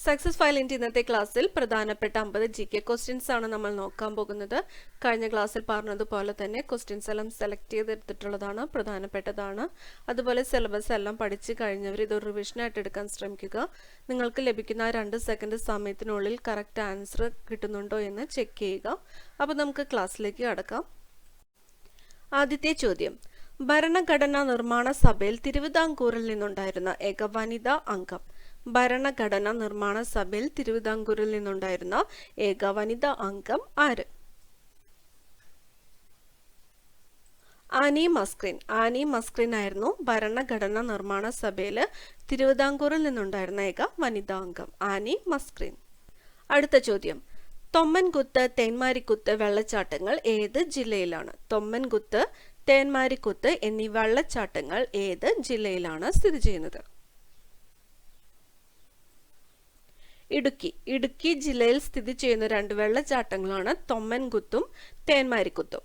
Success ഫയലിന്റെ ഇന്നത്തെ ക്ലാസ്സിൽ പ്രധാനപ്പെട്ട 50 GK ക്വസ്റ്റ്യൻസ് ആണ് നമ്മൾ നോക്കാൻ പോകുന്നത്. കഴിഞ്ഞ ക്ലാസ്സിൽ പറഞ്ഞതുപോലെ തന്നെ ക്വസ്റ്റ്യൻസ് എല്ലാം സെലക്ട് ചെയ്തെടുത്തിട്ടുള്ളതാണ്, പ്രധാനപ്പെട്ടതാണ്. അതുപോലെ സിലബസ് എല്ലാം പഠിച്ചു കഴിഞ്ഞവർ ഇതൊരു റിവിഷൻ ആയിട്ട് എടുക്കാൻ ശ്രമിക്കുക. നിങ്ങൾക്ക് ലഭിക്കുന്ന 2 സെക്കൻഡ് സമയത്തിനുള്ളിൽ കറക്റ്റ് ആൻസർ കിട്ടുന്നുണ്ടോ എന്ന് ചെക്ക് ചെയ്യുക. അപ്പോൾ നമുക്ക് ക്ലാസ്സിലേക്ക് കടക്കാം. ആദ്യത്തെ ചോദ്യം, ഭരണഘടനാ നിർമ്മാണ സഭയിൽ തിരുവിതാംകൂറിൽ നിന്നുണ്ടായിരുന്ന ഏക വനിതാ അംഗം. ഭരണഘടനാ നിർമ്മാണ സഭയിൽ തിരുവിതാംകൂറിൽ നിന്നുണ്ടായിരുന്ന ഏക വനിതാ അംഗം ആര്? ആനി മസ്ക്രിൻ. ആനി മസ്ക്രിൻ ആയിരുന്നു ഭരണഘടനാ നിർമ്മാണ സഭയിൽ തിരുവിതാംകൂറിൽ നിന്നുണ്ടായിരുന്ന ഏക വനിതാ അംഗം. ആനി മസ്ക്രിൻ. അടുത്ത ചോദ്യം, തൊമ്മൻകുത്ത്, തേന്മാരിക്കുത്ത് വെള്ളച്ചാട്ടങ്ങൾ ഏത് ജില്ലയിലാണ്? തൊമ്മൻകുത്ത്, തേന്മാരിക്കുത്ത് എന്നീ വെള്ളച്ചാട്ടങ്ങൾ ഏത് ജില്ലയിലാണ് സ്ഥിതി ചെയ്യുന്നത്? ഇടുക്കി. ഇടുക്കി ജില്ലയിൽ സ്ഥിതി ചെയ്യുന്ന 2 വെള്ളച്ചാട്ടങ്ങളാണ് തൊമ്മൻകുത്തും തേന്മാരിക്കുത്തും.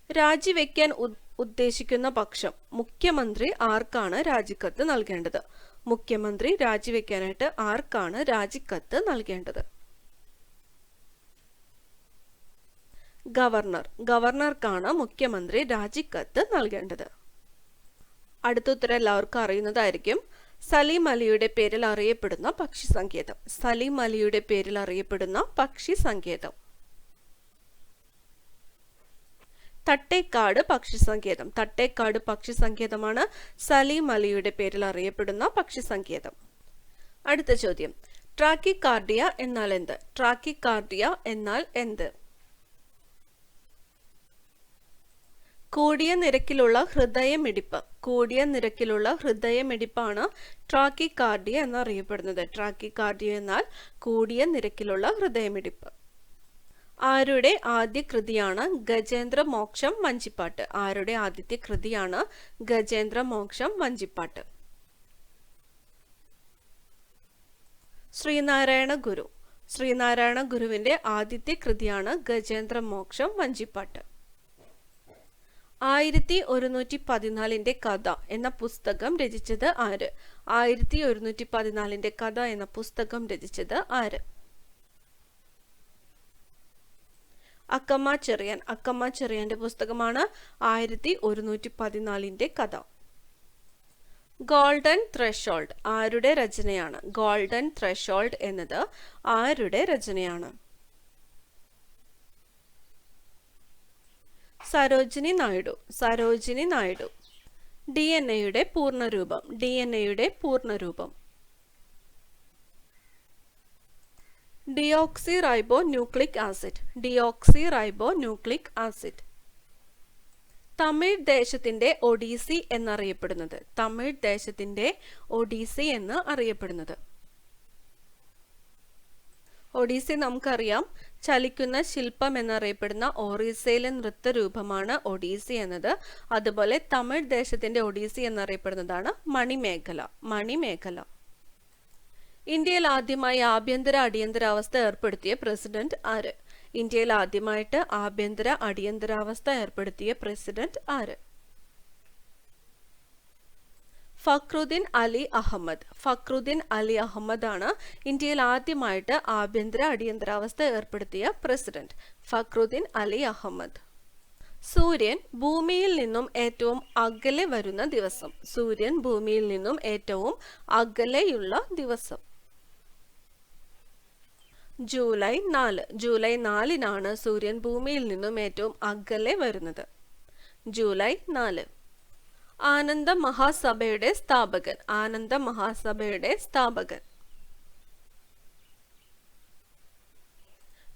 രാജിവെക്കാൻ ഉദ്ദേശിക്കുന്ന പക്ഷം മുഖ്യമന്ത്രി ആർക്കാണ് രാജിക്കത്ത് നൽകേണ്ടത്? മുഖ്യമന്ത്രി രാജിവെക്കാനായിട്ട് ആർക്കാണ് രാജിക്കത്ത് നൽകേണ്ടത്? ഗവർണർ. ഗവർണർക്കാണ് മുഖ്യമന്ത്രി രാജിക്കത്ത് നൽകേണ്ടത്. അടുത്ത ഉത്തരം എല്ലാവർക്കും അറിയുന്നതായിരിക്കും. സലീം അലിയുടെ പേരിൽ അറിയപ്പെടുന്ന പക്ഷി സങ്കേതം. സലീം അലിയുടെ പേരിൽ അറിയപ്പെടുന്ന പക്ഷി സങ്കേതം തട്ടേക്കാട് പക്ഷി സങ്കേതം. തട്ടേക്കാട് പക്ഷി സങ്കേതമാണ് സലീം അലിയുടെ പേരിൽ അറിയപ്പെടുന്ന പക്ഷി സങ്കേതം. അടുത്ത ചോദ്യം, ട്രാക്കികാർഡിയ എന്നാൽ എന്ത്? ട്രാക്കികാർഡിയ എന്നാൽ എന്ത്? കൂടിയ നിരക്കിലുള്ള ഹൃദയമിടിപ്പ്. കൂടിയ നിരക്കിലുള്ള ഹൃദയമിടിപ്പാണ് ട്രാക്കികാർഡിയ എന്നറിയപ്പെടുന്നത്. ട്രാക്കികാർഡിയ എന്നാൽ കൂടിയ നിരക്കിലുള്ള ഹൃദയമിടിപ്പ്. ആരുടെ ആദ്യ കൃതിയാണ് ഗജേന്ദ്ര മോക്ഷം വഞ്ചിപ്പാട്ട്? ആരുടെ ആദ്യത്തെ കൃതിയാണ് ഗജേന്ദ്ര മോക്ഷം വഞ്ചിപ്പാട്ട്? ശ്രീനാരായണ ഗുരു. ശ്രീനാരായണ ഗുരുവിന്റെ ആദ്യത്തെ കൃതിയാണ് ഗജേന്ദ്ര മോക്ഷം വഞ്ചിപ്പാട്ട്. 1114 കഥ എന്ന പുസ്തകം രചിച്ചത് ആര്? 1114 കഥ എന്ന പുസ്തകം രചിച്ചത് ആര്? അക്കമ്മ ചെറിയാൻ. അക്കമ്മ ചെറിയാന്റെ പുസ്തകമാണ് 1114 കഥ. ഗോൾഡൻ ത്രഷോൾഡ് ആരുടെ രചനയാണ്? ഗോൾഡൻ ത്രഷോൾഡ് എന്നത് ആരുടെ രചനയാണ്? സരോജിനി നായിഡു. സരോജിനി നായിഡു. DNA-യുടെ പൂർണ്ണരൂപം. DNA-യുടെ പൂർണ്ണരൂപം deoxyribonucleic acid. Deoxyribonucleic acid. Tamil ദേശത്തിന്റെ ഒഡീസി എന്നറിയപ്പെടുന്നത്. തമിഴ് ദേശത്തിന്റെ ഒഡീസി എന്ന് അറിയപ്പെടുന്നത്. ഒഡീസി നമുക്കറിയാം, ചലിക്കുന്ന ശില്പം എന്നറിയപ്പെടുന്ന ഒറീസയിലെ നൃത്തരൂപമാണ് ഒഡീസി എന്നത്. അതുപോലെ തമിഴ് ദേശത്തിന്റെ ഒഡീസി എന്നറിയപ്പെടുന്നതാണ് മണിമേഖല. മണിമേഖല. ഇന്ത്യയിൽ ആദ്യമായി ആഭ്യന്തര അടിയന്തരാവസ്ഥ ഏർപ്പെടുത്തിയ പ്രസിഡന്റ് ആര്? ഇന്ത്യയിൽ ആദ്യമായിട്ട് ആഭ്യന്തര അടിയന്തരാവസ്ഥ ഏർപ്പെടുത്തിയ പ്രസിഡന്റ് ആര്? ഫക്രുദ്ദീൻ അലി അഹമ്മദ്. ഫക്രുദ്ദീൻ അലി അഹമ്മദ് ആണ് ഇന്ത്യയിൽ ആദ്യമായിട്ട് ആഭ്യന്തര അടിയന്തരാവസ്ഥ ഏർപ്പെടുത്തിയ പ്രസിഡന്റ്. ഫക്രുദ്ദീൻ അലി അഹമ്മദ്. സൂര്യൻ ഭൂമിയിൽ നിന്നും ഏറ്റവും അകലെ വരുന്ന ദിവസം. സൂര്യൻ ഭൂമിയിൽ നിന്നും ഏറ്റവും അകലെയുള്ള ദിവസം. ജൂലൈ 4. ജൂലൈ 4-നാണ് സൂര്യൻ ഭൂമിയിൽ നിന്നും ഏറ്റവും അകലെ വരുന്നത്. ജൂലൈ 4. ആനന്ദ മഹാസഭയുടെ സ്ഥാപകൻ. ആനന്ദ മഹാസഭയുടെ സ്ഥാപകൻ.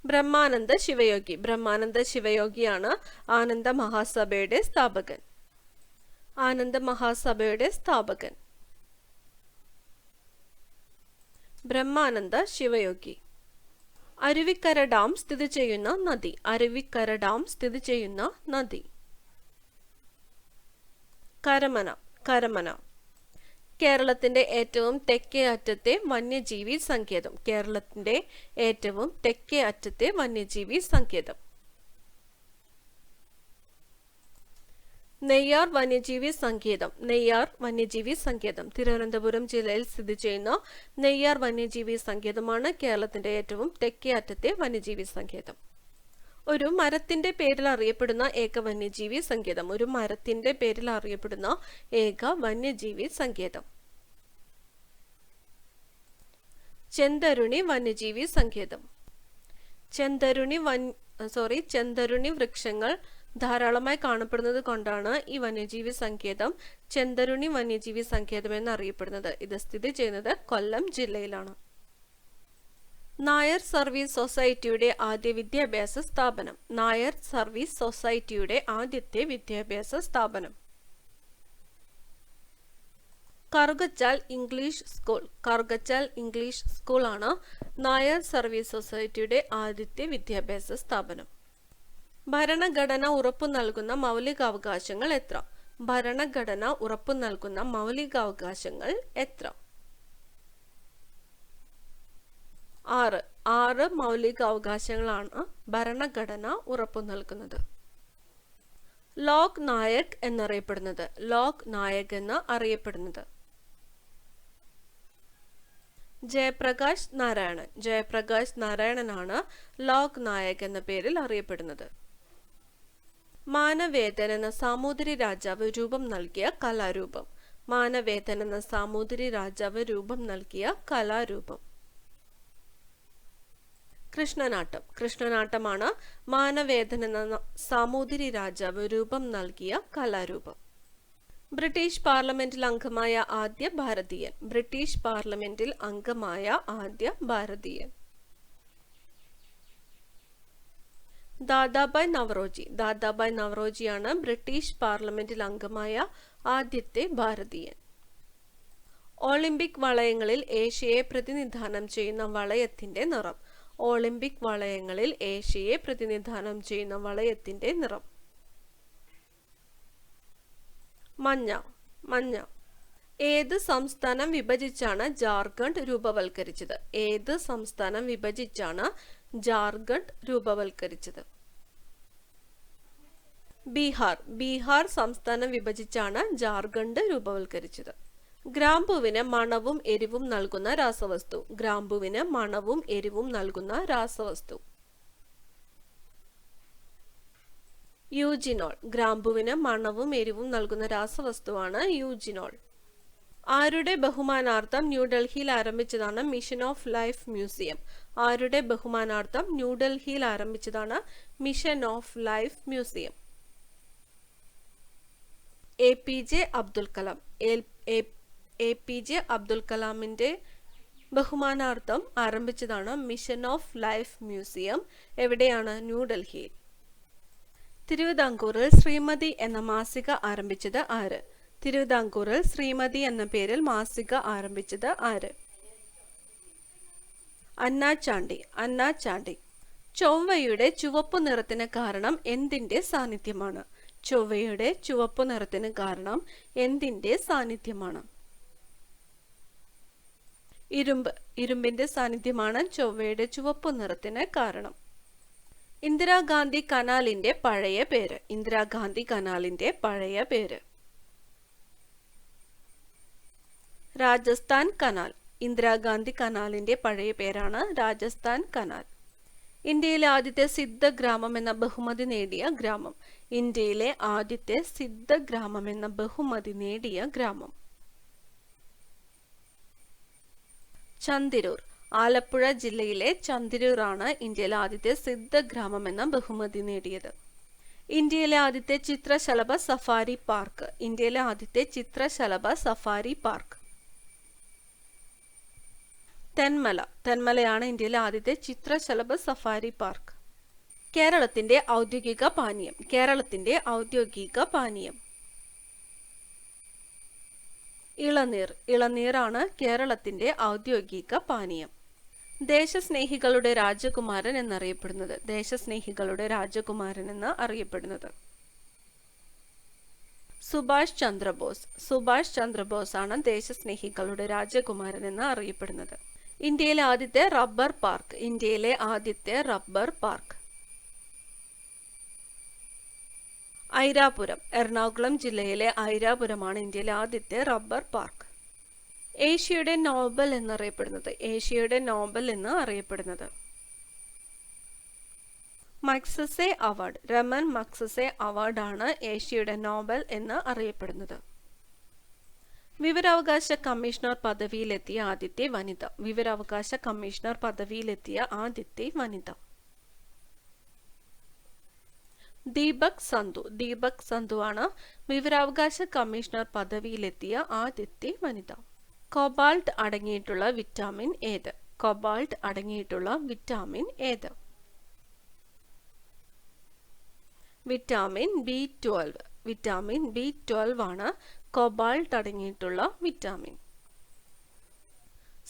ബ്രഹ്മാനന്ദ ശിവയോഗി. ബ്രഹ്മാനന്ദ ശിവയോഗിയാണ് ആനന്ദ മഹാസഭയുടെ സ്ഥാപകൻ. ആനന്ദ മഹാസഭയുടെ സ്ഥാപകൻ ബ്രഹ്മാനന്ദ ശിവയോഗി. അരുവിക്കര ഡാം സ്ഥിതി ചെയ്യുന്ന നദി. അരുവിക്കര ഡാം സ്ഥിതി ചെയ്യുന്ന നദി. കരമന. കരമന. കേരളത്തിന്റെ ഏറ്റവും തെക്കേ അറ്റത്തെ വന്യജീവി സങ്കേതം. കേരളത്തിന്റെ ഏറ്റവും തെക്കേ അറ്റത്തെ വന്യജീവി സങ്കേതം. നെയ്യാർ വന്യജീവി സങ്കേതം. നെയ്യാർ വന്യജീവി സങ്കേതം തിരുവനന്തപുരം ജില്ലയിൽ സ്ഥിതി ചെയ്യുന്ന നെയ്യാർ വന്യജീവി സങ്കേതമാണ് കേരളത്തിന്റെ ഏറ്റവും തെക്കേ അറ്റത്തെ വന്യജീവി സങ്കേതം. ഒരു മരത്തിന്റെ പേരിൽ അറിയപ്പെടുന്ന ഏക വന്യജീവി സങ്കേതം. ഒരു മരത്തിന്റെ പേരിൽ അറിയപ്പെടുന്ന ഏക വന്യജീവി സങ്കേതം. ചെന്തരുണി വന്യജീവി സങ്കേതം. ചെന്തരുണി വൃക്ഷങ്ങൾ ധാരാളമായി കാണപ്പെടുന്നത് കൊണ്ടാണ് ഈ വന്യജീവി സങ്കേതം ചെന്തരുണി വന്യജീവി സങ്കേതം എന്നറിയപ്പെടുന്നത്. ഇത് സ്ഥിതി ചെയ്യുന്നത് കൊല്ലം ജില്ലയിലാണ്. നായർ സർവീസ് സൊസൈറ്റിയുടെ ആദ്യ വിദ്യാഭ്യാസ സ്ഥാപനം. നായർ സർവീസ് സൊസൈറ്റിയുടെ ആദ്യത്തെ വിദ്യാഭ്യാസ സ്ഥാപനം Karukachal English school. Karukachal English school ആണ് നായർ സർവീസ് സൊസൈറ്റിയുടെ ആദ്യത്തെ വിദ്യാഭ്യാസ സ്ഥാപനം. ഭരണഘടന ഉറപ്പു നൽകുന്ന മൗലികാവകാശങ്ങൾ എത്ര? ഭരണഘടന ഉറപ്പു നൽകുന്ന മൗലികാവകാശങ്ങൾ എത്ര? 6 മൗലികാവകാശങ്ങളാണ് ഭരണഘടന ഉറപ്പു നൽകുന്നത്. ലോക് നായക് എന്നറിയപ്പെടുന്നത്. ലോക് നായക് എന്ന് അറിയപ്പെടുന്നത് ജയപ്രകാശ് നാരായണൻ. ജയപ്രകാശ് നാരായണനാണ് ലോക് നായക് എന്ന പേരിൽ അറിയപ്പെടുന്നത്. മാനവേദൻ എന്ന സാമൂതിരി രാജാവ് രൂപം നൽകിയ കലാരൂപം. മാനവേദൻ എന്ന സാമൂതിരി രാജാവ് രൂപം നൽകിയ കലാരൂപം കൃഷ്ണനാട്ടം. കൃഷ്ണനാട്ടമാണ് മാനവേദൻ എന്ന സാമൂതിരി രാജാവ് രൂപം നൽകിയ കലാരൂപം. ബ്രിട്ടീഷ് പാർലമെന്റിൽ അംഗമായ ആദ്യ ഭാരതീയൻ. ബ്രിട്ടീഷ് പാർലമെന്റിൽ അംഗമായ ആദ്യ ഭാരതീയൻ ദാദാഭായ് നവറോജി. ദാദാഭായ് നവറോജിയാണ് ബ്രിട്ടീഷ് പാർലമെന്റിൽ അംഗമായ ആദ്യത്തെ ഭാരതീയൻ. ഒളിമ്പിക് വളയങ്ങളിൽ ഏഷ്യയെ പ്രതിനിധാനം ചെയ്യുന്ന വളയത്തിന്റെ നിറം. ഒളിമ്പിക് വളയങ്ങളിൽ ഏഷ്യയെ പ്രതിനിധാനം ചെയ്യുന്ന വളയത്തിന്റെ നിറം മഞ്ഞ. മഞ്ഞ. ഏത് സംസ്ഥാനം വിഭജിച്ചാണ് ജാർഖണ്ഡ് രൂപവൽക്കരിച്ചത്? ഏത് സംസ്ഥാനം വിഭജിച്ചാണ് ജാർഖണ്ഡ് രൂപവൽക്കരിച്ചത്? ബീഹാർ. ബീഹാർ സംസ്ഥാനം വിഭജിച്ചാണ് ജാർഖണ്ഡ് രൂപവൽക്കരിച്ചത്. ഗ്രാമ്പുവിന് മണവും എരിവും നൽകുന്ന രാസവസ്തു. ഗ്രാമ്പുവിന് മണവും എരിവും നൽകുന്ന രാസവസ്തു യൂജിനോൾ. ഗ്രാമ്പുവിന് മണവും എരിവും നൽകുന്ന രാസവസ്തുവാണ് യൂജിനോൾ. ആരുടെ ബഹുമാനാർത്ഥം ന്യൂഡൽഹിയിൽ ആരംഭിച്ചതാണ് മിഷൻ ഓഫ് ലൈഫ് മ്യൂസിയം? ആരുടെ ബഹുമാനാർത്ഥം ന്യൂഡൽഹിയിൽ ആരംഭിച്ചതാണ് mission of life museum? APJ Abdul Kalam. APJ Abdul കലാമിന്റെ ബഹുമാനാർത്ഥം ആരംഭിച്ചതാണ് മിഷൻ ഓഫ് ലൈഫ് മ്യൂസിയം. എവിടെയാണ്? ന്യൂഡൽഹിയിൽ. തിരുവിതാംകൂറിൽ ശ്രീമതി എന്ന മാസിക ആരംഭിച്ചത് ആര്? തിരുവിതാംകൂറിൽ ശ്രീമതി എന്ന പേരിൽ മാസിക ആരംഭിച്ചത് ആര്? അന്നാചാണ്ടി. അന്നാചാണ്ടി. ചൊവ്വയുടെ ചുവപ്പു നിറത്തിന് കാരണം എന്തിന്റെ സാന്നിധ്യമാണ്? ചൊവ്വയുടെ ചുവപ്പു നിറത്തിന് കാരണം എന്തിന്റെ സാന്നിധ്യമാണ്? ഇരുമ്പ്. ഇരുമ്പിന്റെ സാന്നിധ്യമാണ് ചൊവ്വയുടെ ചുവപ്പു നിറത്തിന് കാരണം. ഇന്ദിരാഗാന്ധി കനാലിന്റെ പഴയ പേര്. ഇന്ദിരാഗാന്ധി കനാലിന്റെ പഴയ പേര് രാജസ്ഥാൻ കനാൽ. ഇന്ദിരാഗാന്ധി കനാലിന്റെ പഴയ പേരാണ് രാജസ്ഥാൻ കനാൽ. ഇന്ത്യയിലെ ആദ്യത്തെ സിദ്ധ ഗ്രാമം എന്ന ബഹുമതി നേടിയ ഗ്രാമം. ഇന്ത്യയിലെ ആദ്യത്തെ സിദ്ധ ഗ്രാമം എന്ന ബഹുമതി നേടിയ ഗ്രാമം ചന്ദിരൂർ. ആലപ്പുഴ ജില്ലയിലെ ചന്ദിരൂർ ആണ് ഇന്ത്യയിലെ ആദ്യത്തെ സിദ്ധ ഗ്രാമം എന്ന ബഹുമതി നേടിയത്. ഇന്ത്യയിലെ ആദ്യത്തെ ചിത്രശലഭ സഫാരി പാർക്ക്. ഇന്ത്യയിലെ ആദ്യത്തെ ചിത്രശലഭ സഫാരി പാർക്ക് തെന്മല. തെന്മലയാണ് ഇന്ത്യയിലെ ആദ്യത്തെ ചിത്രശലഭ സഫാരി പാർക്ക്. കേരളത്തിന്റെ ഔദ്യോഗിക പാനീയം. കേരളത്തിന്റെ ഔദ്യോഗിക പാനീയം ഇളനീർ. ഇളനീറാണ് കേരളത്തിന്റെ ഔദ്യോഗിക പാനീയം. ദേശസ്നേഹികളുടെ രാജകുമാരൻ എന്നറിയപ്പെടുന്നത്. ദേശസ്നേഹികളുടെ രാജകുമാരൻ എന്ന് അറിയപ്പെടുന്നത് സുഭാഷ് ചന്ദ്രബോസ്. സുഭാഷ് ചന്ദ്രബോസ് ആണ് ദേശസ്നേഹികളുടെ രാജകുമാരൻ എന്ന് അറിയപ്പെടുന്നത്. ഇന്ത്യയിലെ ആദ്യത്തെ റബ്ബർ പാർക്ക്. ഇന്ത്യയിലെ ആദ്യത്തെ റബ്ബർ പാർക്ക് ഐരാപുരം. എറണാകുളം ജില്ലയിലെ ഐരാപുരമാണ് ഇന്ത്യയിലെ ആദ്യത്തെ റബ്ബർ പാർക്ക്. ഏഷ്യയുടെ നോബൽ എന്നറിയപ്പെടുന്നത്. ഏഷ്യയുടെ നോബൽ എന്ന് അറിയപ്പെടുന്നത്. Magsaysay award. രമൻ മക്സസെ അവാർഡാണ് ഏഷ്യയുടെ നോബൽ എന്ന് അറിയപ്പെടുന്നത്. വിവരാവകാശ കമ്മീഷണർ പദവിയിലെത്തിയ ആദ്യത്തെ വനിത. വിവരാവകാശ കമ്മീഷണർ പദവിയിലെത്തിയ ആദ്യത്തെ വനിത. ദീപക് സന്ധു. ദീപക് സന്ധു ആണ് വിവരാവകാശ കമ്മീഷണർ പദവിയിലെത്തിയ ആദ്യത്തെ വനിത. കൊബാൾട്ട് അടങ്ങിയിട്ടുള്ള വിറ്റാമിൻ ഏത്? കൊബാൾട്ട് അടങ്ങിയിട്ടുള്ള വിറ്റാമിൻ ഏത്? Vitamin B12. വിറ്റാമിൻ B12 ആണ് കൊബാൾട്ട് അടങ്ങിയിട്ടുള്ള വിറ്റാമിൻ.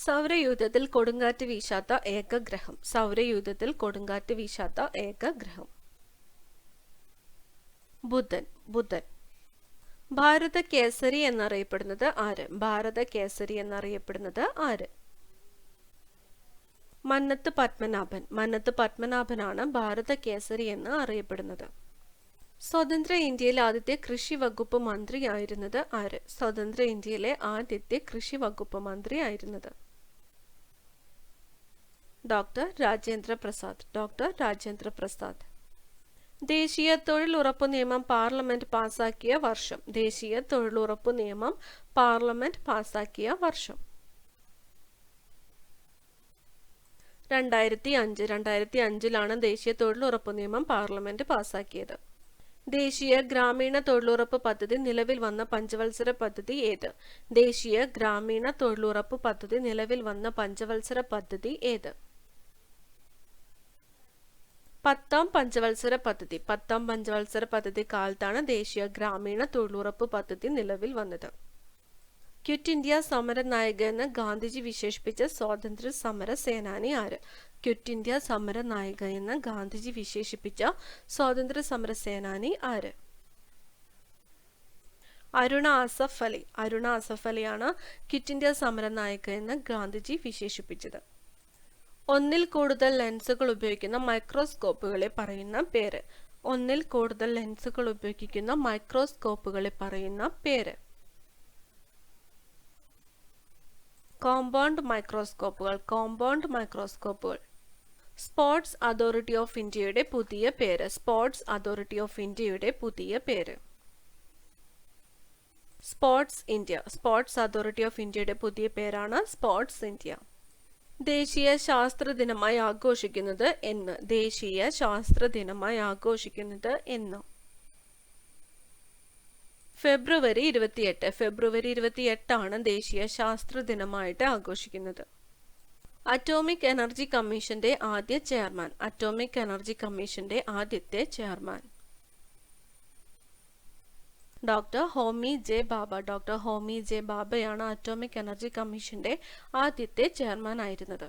സൗരയൂഥത്തിൽ കൊടുങ്കാറ്റ് വീശാത്ത ഏക ഗ്രഹം. സൗരയൂഥത്തിൽ കൊടുങ്കാറ്റ് വീശാത്ത ഏക ഗ്രഹം. ബുധൻ. ബുധൻ. ഭാരത കേസരി എന്നറിയപ്പെടുന്നത് ആര്? ഭാരത കേസരി എന്നറിയപ്പെടുന്നത് ആര്? മന്നത്ത് പത്മനാഭൻ. മന്നത്ത് പത്മനാഭനാണ് ഭാരത കേസരി എന്ന് അറിയപ്പെടുന്നത്. സ്വതന്ത്ര ഇന്ത്യയിലെ ആദ്യത്തെ കൃഷി വകുപ്പ് മന്ത്രി ആയിരുന്നത് ആര്? സ്വതന്ത്ര ഇന്ത്യയിലെ ആദ്യത്തെ കൃഷി വകുപ്പ് മന്ത്രി ആയിരുന്നത് ഡോക്ടർ രാജേന്ദ്ര പ്രസാദ്. ഡോക്ടർ രാജേന്ദ്ര പ്രസാദ്. ദേശീയ തൊഴിലുറപ്പ് നിയമം പാർലമെന്റ് പാസാക്കിയ വർഷം. ദേശീയ തൊഴിലുറപ്പ് നിയമം പാർലമെന്റ് പാസാക്കിയ വർഷം 2005. 2005-ലാണ് ദേശീയ തൊഴിലുറപ്പ് നിയമം പാർലമെന്റ് പാസാക്കിയത്. ദേശീയ ഗ്രാമീണ തൊഴിലുറപ്പ് പദ്ധതി നിലവിൽ വന്ന പഞ്ചവത്സര പദ്ധതി ഏത്? ദേശീയ ഗ്രാമീണ തൊഴിലുറപ്പ് പദ്ധതി നിലവിൽ വന്ന പഞ്ചവത്സര പദ്ധതി ഏത്? 10ാം പഞ്ചവത്സര പദ്ധതി. 10ാം പഞ്ചവത്സര പദ്ധതി കാലത്താണ് ദേശീയ ഗ്രാമീണ തൊഴിലുറപ്പ് പദ്ധതി നിലവിൽ വന്നത്. ക്വിറ്റ് ഇന്ത്യ സമര നായക എന്ന് ഗാന്ധിജി വിശേഷിപ്പിച്ച സ്വാതന്ത്ര്യ സമര സേനാനി ആര്? ക്വിറ്റ് ഇന്ത്യ സമര നായിക എന്ന് ഗാന്ധിജി വിശേഷിപ്പിച്ച സ്വാതന്ത്ര്യ സമര സേനാനി ആര്? അരുണ ആസഫ് അലി. അരുണ ആസഫ് അലിയാണ് ക്വിറ്റ് ഇന്ത്യ സമര നായിക എന്ന് ഗാന്ധിജി വിശേഷിപ്പിച്ചത്. ഒന്നിൽ കൂടുതൽ ലെൻസുകൾ ഉപയോഗിക്കുന്ന മൈക്രോസ്കോപ്പുകളെ പറയുന്ന പേര്. ഒന്നിൽ കൂടുതൽ ലെൻസുകൾ ഉപയോഗിക്കുന്ന മൈക്രോസ്കോപ്പുകളെ പറയുന്ന പേര്. കോമ്പൗണ്ട് മൈക്രോസ്കോപ്പുകൾ. കോമ്പൗണ്ട് മൈക്രോസ്കോപ്പുകൾ. സ്പോർട്സ് അതോറിറ്റി ഓഫ് ഇന്ത്യയുടെ പുതിയ പേര്. സ്പോർട്സ് അതോറിറ്റി ഓഫ് ഇന്ത്യയുടെ പുതിയ പേര്. Sports India. Sports authority of ഇന്ത്യയുടെ പുതിയ പേരാണ് സ്പോർട്സ് ഇന്ത്യ. ദേശീയ ശാസ്ത്ര ദിനമായി ആഘോഷിക്കുന്നത് എന്ന്? ദേശീയ ശാസ്ത്ര ദിനമായി ആഘോഷിക്കുന്നത് എന്ന്? ഫെബ്രുവരി 28. ഫെബ്രുവരി 28 ദേശീയ ശാസ്ത്ര ദിനമായിട്ട് ആഘോഷിക്കുന്നത്. അറ്റോമിക് എനർജി കമ്മീഷന്റെ ആദ്യ ചെയർമാൻ. അറ്റോമിക് എനർജി കമ്മീഷന്റെ ആദ്യത്തെ chairman doctor Homi J Bhabha. Doctor Homi J ഭാഭയാണ് അറ്റോമിക് എനർജി കമ്മീഷന്റെ ആദ്യത്തെ ചെയർമാൻ ആയിരുന്നത്.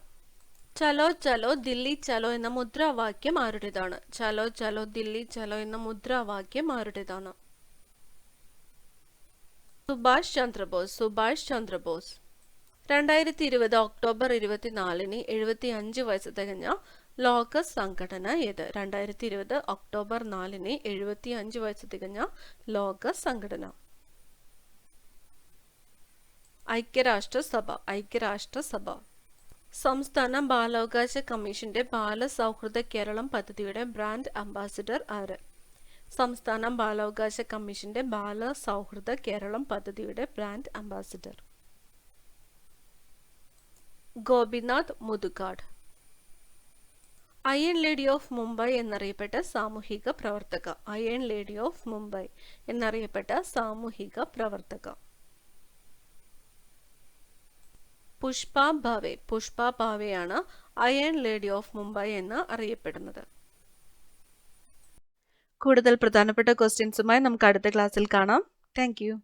ചലോ ചലോ ദില്ലി ചലോ എന്ന മുദ്രാവാക്യം ആരുടേതാണ്? ചലോ ചലോ ദില്ലി ചലോ എന്ന മുദ്രാവാക്യം ആരുടേതാണ്? സുഭാഷ് ചന്ദ്രബോസ്. സുഭാഷ് ചന്ദ്രബോസ്. 2020 ഒക്ടോബർ 24 75 വയസ്സ് തികഞ്ഞ ലോക സംഘടന ഏത്? 2020 ഒക്ടോബർ 4 75 വയസ്സ് തികഞ്ഞ ലോക സംഘടന ഐക്യരാഷ്ട്രസഭ. ഐക്യരാഷ്ട്രസഭ. സംസ്ഥാന ബാലാവകാശ കമ്മീഷന്റെ ബാലസൗഹൃദ കേരളം പദ്ധതിയുടെ ബ്രാൻഡ് അംബാസിഡർ ആര്? സംസ്ഥാന ബാലാവകാശ കമ്മീഷന്റെ ബാലസൗഹൃദ കേരളം പദ്ധതിയുടെ brand ambassador Gopinath Muthukad. Iron lady of Mumbai എന്നറിയപ്പെട്ട സാമൂഹിക പ്രവർത്തക. അയൺ ലേഡി ഓഫ് മുംബൈ എന്നറിയപ്പെട്ട സാമൂഹിക പ്രവർത്തക പുഷ്പ ഭാവെ. പുഷ്പ ഭാവെയാണ് അയൺ ലേഡി ഓഫ് മുംബൈ എന്ന് അറിയപ്പെടുന്നത്. കൂടുതൽ പ്രധാനപ്പെട്ട ക്വസ്റ്റ്യൻസുമായി നമുക്ക് അടുത്ത ക്ലാസ്സിൽ കാണാം. Thank U.